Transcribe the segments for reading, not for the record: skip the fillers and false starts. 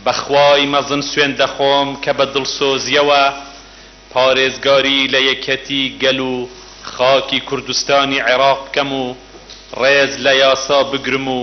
بەخوای مەزن سوێن دەخۆم کە بە دڵسۆزیەوە پارێزگاری لە یەکەتی گەل و خاکی کوردستانی عێراق بکەم و ڕێز لە یاسا بگرم و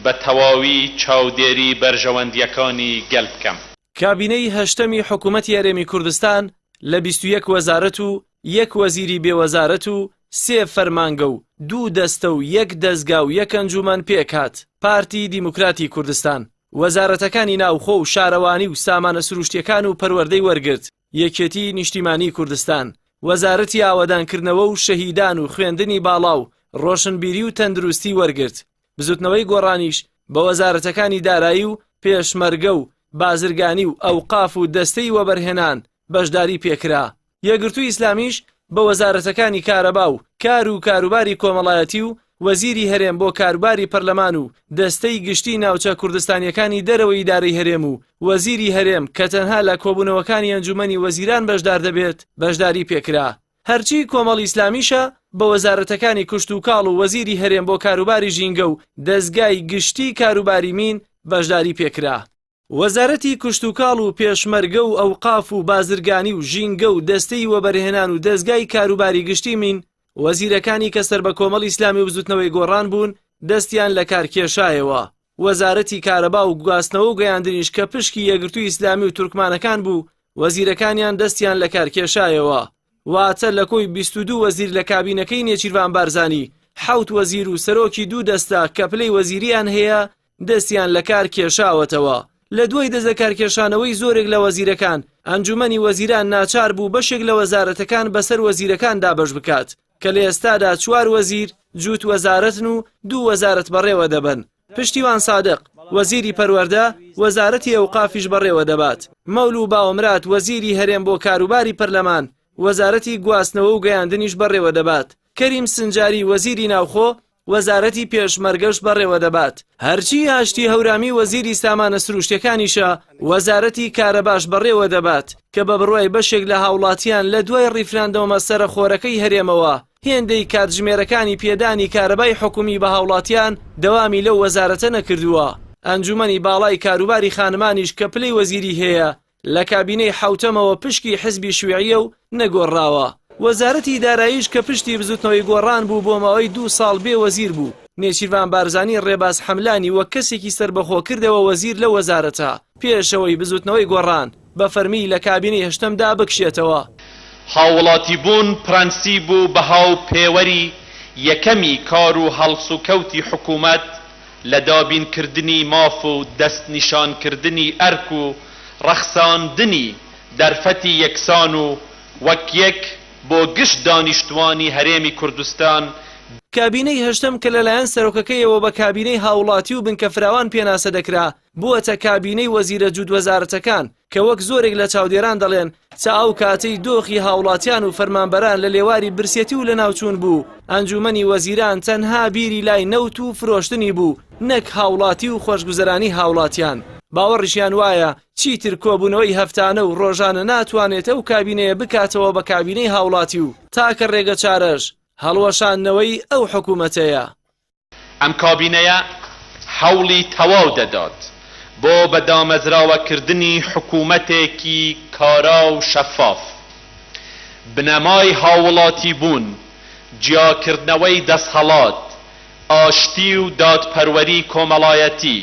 بە تەواوی چاودێری بەرژەوەندیەکانی گەل بکەم. کابینەی هەشتەمی حکوومەتی هەرێمی کوردستان لە 21 وەزارەت و 1 وەزیری بێوەزارەت و 3 فەرمانگە و 2 دەستە و 1 دەستگا و 1 ئەنجومەن پێکات. پارتی دیموکراتی کوردستان وەزارەتەکانی ناوخۆ و شارەوانی و سامانە سروشتیەکان و پەروەردەی وەرگرت. یەکێتی نیشتیمانی کوردستان، وەزارەتی ئاوەدانکردنەوە و شەهیدان و خوێندنی باڵا و ڕۆشنبیری و تەندروستی وەرگرت. بزوتنەوەی گۆڕانیش بە وەزارەتەکانی دارایی و پێشمەرگە و بازرگانی و ئەوقاف و دەستەی وەبەرهێنان بەشداری پێکرا. یەکگرتووی ئیسلامیش بە وەزارەتەکانی کارەبا و کار و کاروباری کۆمەڵایەتی و وەزیری هەرێم بۆ کاروباری پەرلەمان و دەستەی گشتی ناوچە کوردستانیەکانی دەرەوەی ئیدارەی هەرێم و وەزیری هەرێم کە تەنها لە کۆبوونەوەکانی ئەنجومەنی وەزیران بەشدار دەبێت بەشداری پێکرا. هەرچی کۆمەڵی ئیسلامیشە بە وەزارەتەکانی کوشت و کاڵ و وەزیری هەرێم بۆ کاروباری ژینگە و دەستگای گشتی کاروباری مین بەشداری پێکرا. وەزارەتی کوشت و کاڵ و پێشمەرگە و ئەوقاف و بازرگانی و ژینگە و دەستەی وەبەرهێنان و دەستگای کاروباری گشتی مین وەزیرەکانی کە سەر بە کۆمەڵی ئیسلامی و بزوتنەوەی گۆڕان بوون دەستیان لە کار کێشایەوە. وەزارەتی کارەبا و گواستنەوە و گەیاندنیش کە پشکی یەکگرتووی ئیسلامی و تورکمانەکان بوو وەزیرەکانیان دەستیان لە کار کێشایەوە. واتە لە کۆی 22 وەزیر لە کابینەکەی نێچیروان بارزانی 7 وەزیر و سەرۆکی 2 دەستە کە پلەی وەزیریان هەیە دەستیان لە کار کێشاوەتەوە. لە دوای دەزە کارکێشانەوەی زۆرێک لە وەزیرەکان ئەنجومەنی وەزیران ناچار بوو بەشێک لە وەزارەتەکان بەسەر وەزیرەکان دابەش بکات کە لە ئێستادا 4 وەزیر جووت وەزارەتن و 2 وەزارەت بەڕێوە دەبن. پشتیوان سادق وەزیری پەروەردە وەزارەتی ئەوقافیش بەڕێوە دەبات. مەولوو باوەمرات وەزیری هەرێم بۆ کاروباری پەرلەمان وەزارەتی گواستنەوە و گەیاندنیش بەڕێوە دەبات. کەریم سنجاری وەزیری ناوخۆ وەزارەتی پێشمەرگەش بەڕێوە دەبات. هەرچی هاشتی هەورامی وەزیری سامانە سروشتیەکانیشە وەزارەتی کارەباش بەڕێوە دەبات کە بە بڕوای بەشێک لە هاوڵاتیان لە دوای ڕیفراندەمە سەرخۆرەکەی هەرێمەوە هێندەی کاتژمێرەکانی پێدانی کارەبای حکومی بە هاوڵاتیان دەوامی لەو وەزارەتە نەکردووە. ئەنجومەنی باڵای کاروباری خانمانیش کە پلەی وەزیری هەیە لە کابینەی حوتەمەوە پشکی حزبی شوێعیە و نەگۆڕاوە. وەزارەتی داراییش کە پشتی بزوتنەوەی گۆڕان بوو بۆ ماوەی 2 ساڵ بێ وەزیر بوو. نێچیروان بارزانی ڕێباز حەملانی وەک کەسێکی سەربەخۆ کردەوە وەزیر لە وەزارەتە پێشەوەی بزوتنەوەی گۆڕان بە فەرمی لە کابینەی هەشتەمدا بکشێتەوە. هاوڵاتی بوون پرەنسیب و بەهاو پێوەری یەکەمی کار و هەڵسوکەوتی حکوومەت لە دابینکردنی ماف و دەست نیشانکردنی ئەرک و ڕەخساندنی دەرفەتی یەکسان و وەک یەک بۆ گشت دانیشتوانی هەرێمی کوردستان. کابینەی هەشتەم کە لەلایەن سەرۆکەکەیەوە بە کابینەی هاوڵاتی و بنکەفراوان پێناسە دەکرا بووەتە کابینەی وەزیرە جوود وەزارەتەکان کە وەک زۆرێک لە چاودێران دەڵێن تا ئەو کاتەی دۆخی هاوڵاتیان و فەرمانبەران لە لێواری برسێتی و لە ناوچوون بوو ئەنجومەنی وەزیران تەنها بیری لای نەوت و فرۆشتنی بوو نەک هاوڵاتی و خۆشگوزەرانی هاوڵاتیان. باوەڕیشیان وایە چیتر کۆبوونەوەی هەفتانە و ڕۆژانە ناتوانێت ئەو کابینەیە بکاتەوە بە کابینەی هاوڵاتی و تاکە ڕێگە چارەش هەڵوەشاندنەوەی ئەو حکوومەتەیە. ئەم کابینەیە هەوڵی تەواو دەدات بۆ بەدامەزراوەکردنی حکوومەتێکی کارا و شەفاف، بنەمای هاوڵاتی بوون، جیاکردنەوەی دەسەڵات، ئاشتی و دادپەروەری کۆمەڵایەتی،